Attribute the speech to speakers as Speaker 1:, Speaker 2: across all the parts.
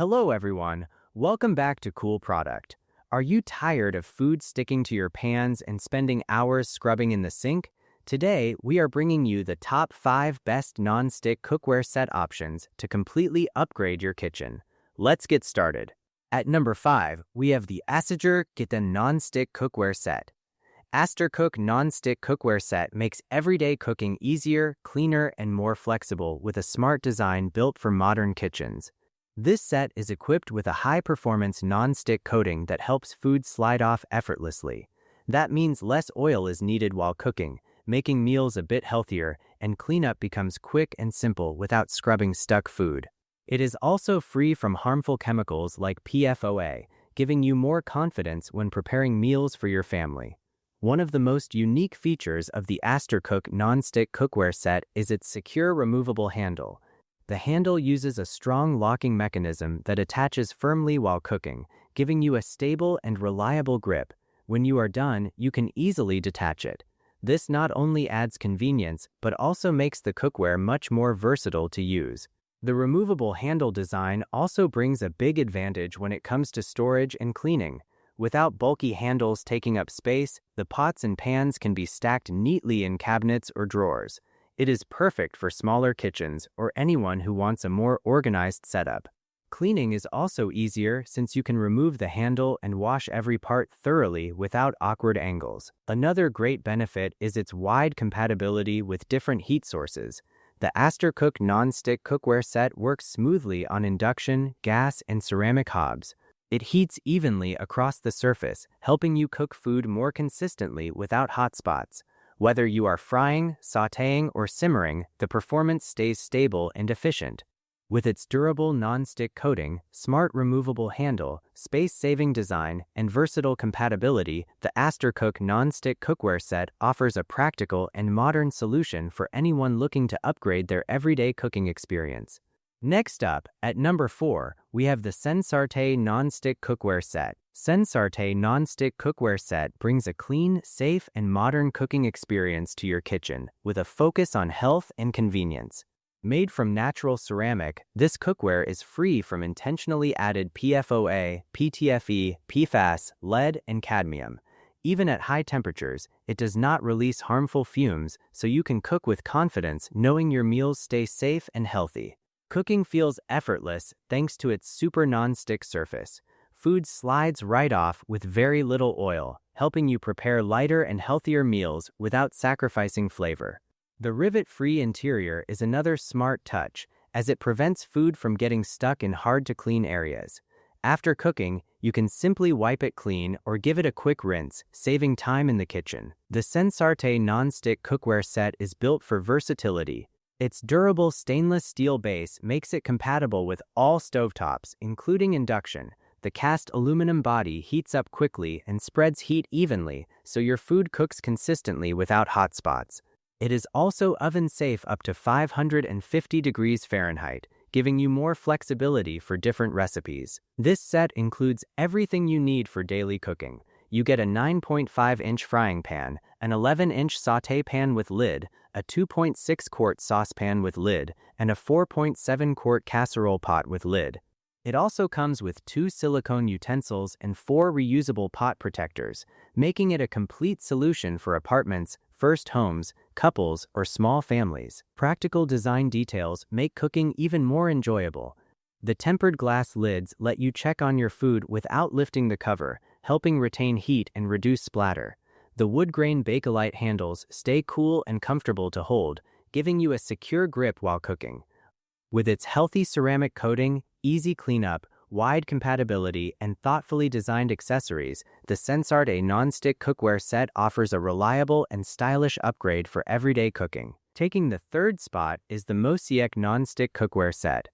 Speaker 1: Hello everyone, welcome back to Cool Product. Are you tired of food sticking to your pans and spending hours scrubbing in the sink? Today, we are bringing you the top 5 best non-stick cookware set options to completely upgrade your kitchen. Let's get started. At number 5, we have the Astercook Non-Stick Cookware Set. Astercook Non-Stick Cookware Set makes everyday cooking easier, cleaner, and more flexible with a smart design built for modern kitchens. This set is equipped with a high-performance non-stick coating that helps food slide off effortlessly. That means less oil is needed while cooking, making meals a bit healthier, and cleanup becomes quick and simple without scrubbing stuck food. It is also free from harmful chemicals like PFOA, giving you more confidence when preparing meals for your family. One of the most unique features of the Astercook Non-Stick Cookware Set is its secure removable handle. The handle uses a strong locking mechanism that attaches firmly while cooking, giving you a stable and reliable grip. When you are done, you can easily detach it. This not only adds convenience, but also makes the cookware much more versatile to use. The removable handle design also brings a big advantage when it comes to storage and cleaning. Without bulky handles taking up space, the pots and pans can be stacked neatly in cabinets or drawers. It is perfect for smaller kitchens or anyone who wants a more organized setup. Cleaning is also easier since you can remove the handle and wash every part thoroughly without awkward angles. Another great benefit is its wide compatibility with different heat sources. The Astercook Non-Stick Cookware Set works smoothly on induction, gas, and ceramic hobs. It heats evenly across the surface, helping you cook food more consistently without hot spots. Whether you are frying, sautéing, or simmering, the performance stays stable and efficient. With its durable non-stick coating, smart removable handle, space-saving design, and versatile compatibility, the Astercook Non-Stick Cookware Set offers a practical and modern solution for anyone looking to upgrade their everyday cooking experience. Next up, at number 4, we have the Sensarte Non-Stick Cookware Set. Sensarte Non-Stick Cookware Set brings a clean, safe, and modern cooking experience to your kitchen, with a focus on health and convenience. Made from natural ceramic, this cookware is free from intentionally added PFOA, PTFE, PFAS, lead, and cadmium. Even at high temperatures, it does not release harmful fumes, so you can cook with confidence knowing your meals stay safe and healthy. Cooking feels effortless thanks to its super non-stick surface. Food slides right off with very little oil, helping you prepare lighter and healthier meals without sacrificing flavor. The rivet-free interior is another smart touch, as it prevents food from getting stuck in hard-to-clean areas. After cooking, you can simply wipe it clean or give it a quick rinse, saving time in the kitchen. The Sensarte Non-Stick Cookware Set is built for versatility. Its durable stainless steel base makes it compatible with all stovetops, including induction. The cast aluminum body heats up quickly and spreads heat evenly, so your food cooks consistently without hot spots. It is also oven-safe up to 550 degrees Fahrenheit, giving you more flexibility for different recipes. This set includes everything you need for daily cooking. You get a 9.5-inch frying pan, an 11-inch sauté pan with lid, a 2.6-quart saucepan with lid, and a 4.7-quart casserole pot with lid. It also comes with 2 silicone utensils and 4 reusable pot protectors, making it a complete solution for apartments, first homes, couples, or small families. Practical design details make cooking even more enjoyable. The tempered glass lids let you check on your food without lifting the cover, helping retain heat and reduce splatter. The wood-grain Bakelite handles stay cool and comfortable to hold, giving you a secure grip while cooking. With its healthy ceramic coating, easy cleanup, wide compatibility, and thoughtfully designed accessories, the Sensarte Non-Stick Cookware Set offers a reliable and stylish upgrade for everyday cooking. Taking the third spot is the Mosiech Non-Stick Cookware Set.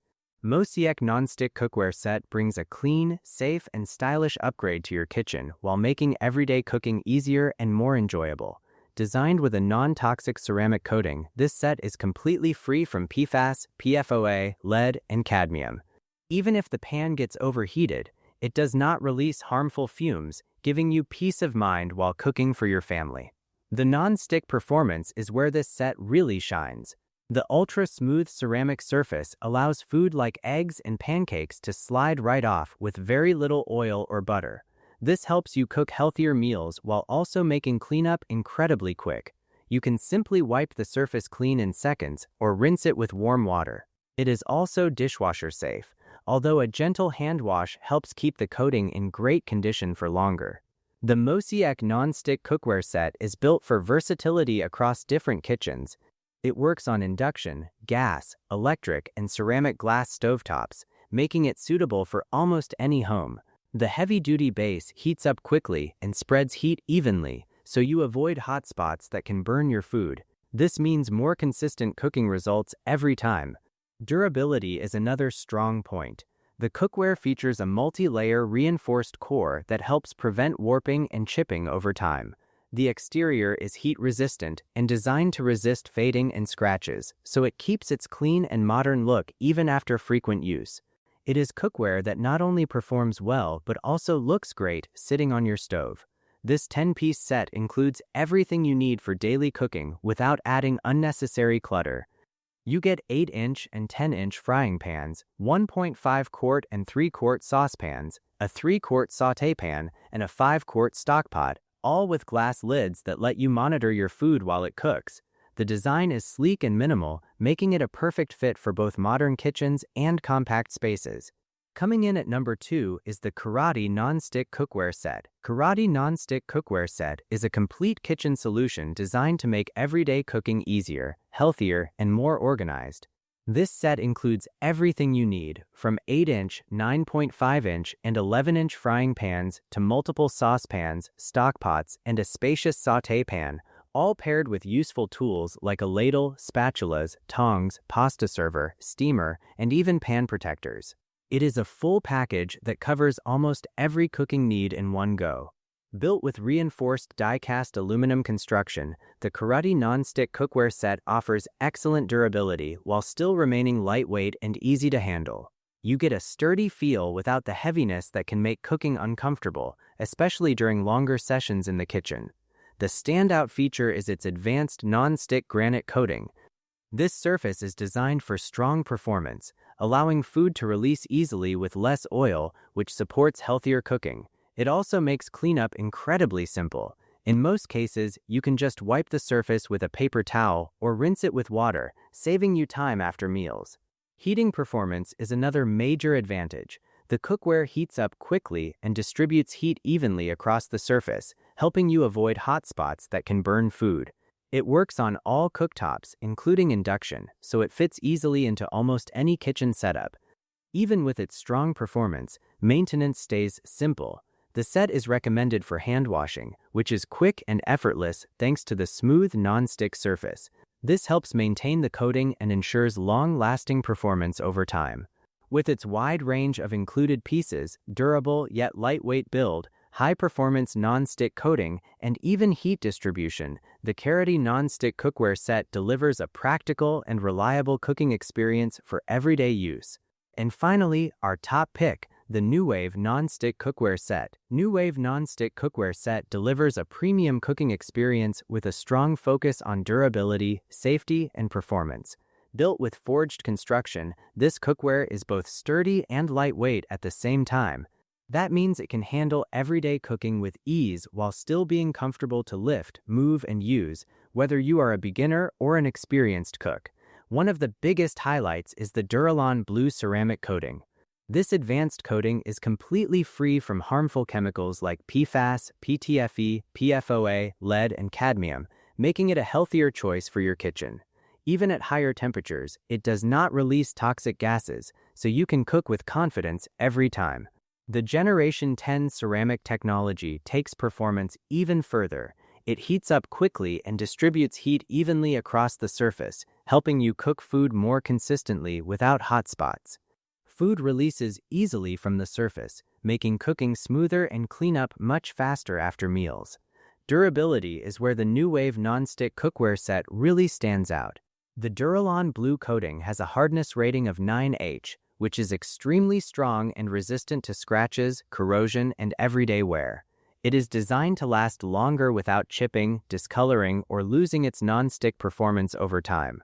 Speaker 1: Mosiech Non-Stick Cookware Set brings a clean, safe, and stylish upgrade to your kitchen while making everyday cooking easier and more enjoyable. Designed with a non-toxic ceramic coating, this set is completely free from PFAS, PFOA, lead, and cadmium. Even if the pan gets overheated, it does not release harmful fumes, giving you peace of mind while cooking for your family. The non-stick performance is where this set really shines. The ultra-smooth ceramic surface allows food like eggs and pancakes to slide right off with very little oil or butter. This helps you cook healthier meals while also making cleanup incredibly quick. You can simply wipe the surface clean in seconds or rinse it with warm water. It is also dishwasher safe, although a gentle hand wash helps keep the coating in great condition for longer. The Mosiech Nonstick Cookware set is built for versatility across different kitchens. It works on induction, gas, electric, and ceramic glass stovetops, making it suitable for almost any home. The heavy-duty base heats up quickly and spreads heat evenly, so you avoid hot spots that can burn your food. This means more consistent cooking results every time. Durability is another strong point. The cookware features a multi-layer reinforced core that helps prevent warping and chipping over time. The exterior is heat-resistant and designed to resist fading and scratches, so it keeps its clean and modern look even after frequent use. It is cookware that not only performs well but also looks great sitting on your stove. This 10-piece set includes everything you need for daily cooking without adding unnecessary clutter. You get 8-inch and 10-inch frying pans, 1.5-quart and 3-quart saucepans, a 3-quart sauté pan, and a 5-quart stockpot, all with glass lids that let you monitor your food while it cooks. The design is sleek and minimal, making it a perfect fit for both modern kitchens and compact spaces. Coming in at number 2 is the Carote Nonstick Cookware Set. Carote Nonstick Cookware Set is a complete kitchen solution designed to make everyday cooking easier, healthier, and more organized. This set includes everything you need, from 8-inch, 9.5-inch, and 11-inch frying pans to multiple saucepans, stockpots, and a spacious sauté pan, all paired with useful tools like a ladle, spatulas, tongs, pasta server, steamer, and even pan protectors. It is a full package that covers almost every cooking need in one go. Built with reinforced die-cast aluminum construction, the Carote Nonstick Cookware Set offers excellent durability while still remaining lightweight and easy to handle. You get a sturdy feel without the heaviness that can make cooking uncomfortable, especially during longer sessions in the kitchen. The standout feature is its advanced non-stick granite coating. This surface is designed for strong performance, allowing food to release easily with less oil, which supports healthier cooking. It also makes cleanup incredibly simple. In most cases, you can just wipe the surface with a paper towel or rinse it with water, saving you time after meals. Heating performance is another major advantage. The cookware heats up quickly and distributes heat evenly across the surface, helping you avoid hot spots that can burn food. It works on all cooktops, including induction, so it fits easily into almost any kitchen setup. Even with its strong performance, maintenance stays simple. The set is recommended for hand washing, which is quick and effortless thanks to the smooth non-stick surface. This helps maintain the coating and ensures long-lasting performance over time. With its wide range of included pieces, durable yet lightweight build, high-performance non-stick coating, and even heat distribution, the Carote Nonstick Cookware Set delivers a practical and reliable cooking experience for everyday use. And finally, our top pick, the Nuwave Nonstick Cookware Set. Nuwave Nonstick Cookware Set delivers a premium cooking experience with a strong focus on durability, safety, and performance. Built with forged construction, this cookware is both sturdy and lightweight at the same time. That means it can handle everyday cooking with ease while still being comfortable to lift, move, and use, whether you are a beginner or an experienced cook. One of the biggest highlights is the Duralon Blue ceramic coating. This advanced coating is completely free from harmful chemicals like PFAS, PTFE, PFOA, lead, and cadmium, making it a healthier choice for your kitchen. Even at higher temperatures, it does not release toxic gases, so you can cook with confidence every time. The Generation 10 ceramic technology takes performance even further. It heats up quickly and distributes heat evenly across the surface, helping you cook food more consistently without hot spots. Food releases easily from the surface, making cooking smoother and cleanup much faster after meals. Durability is where the Nuwave Nonstick Cookware Set really stands out. The Duralon Blue coating has a hardness rating of 9H, which is extremely strong and resistant to scratches, corrosion, and everyday wear. It is designed to last longer without chipping, discoloring, or losing its non-stick performance over time.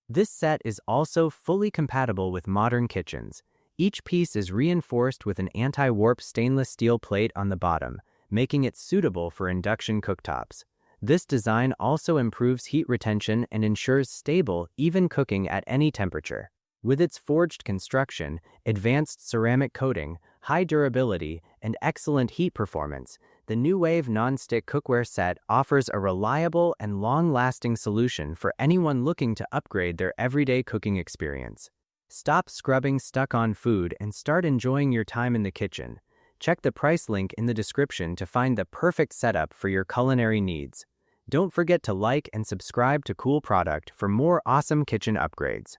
Speaker 1: This set is also fully compatible with modern kitchens. Each piece is reinforced with an anti-warp stainless steel plate on the bottom, making it suitable for induction cooktops. This design also improves heat retention and ensures stable, even cooking at any temperature. With its forged construction, advanced ceramic coating, high durability, and excellent heat performance, the Nuwave Nonstick Cookware set offers a reliable and long-lasting solution for anyone looking to upgrade their everyday cooking experience. Stop scrubbing stuck-on food and start enjoying your time in the kitchen. Check the price link in the description to find the perfect setup for your culinary needs. Don't forget to like and subscribe to Cool Product for more awesome kitchen upgrades.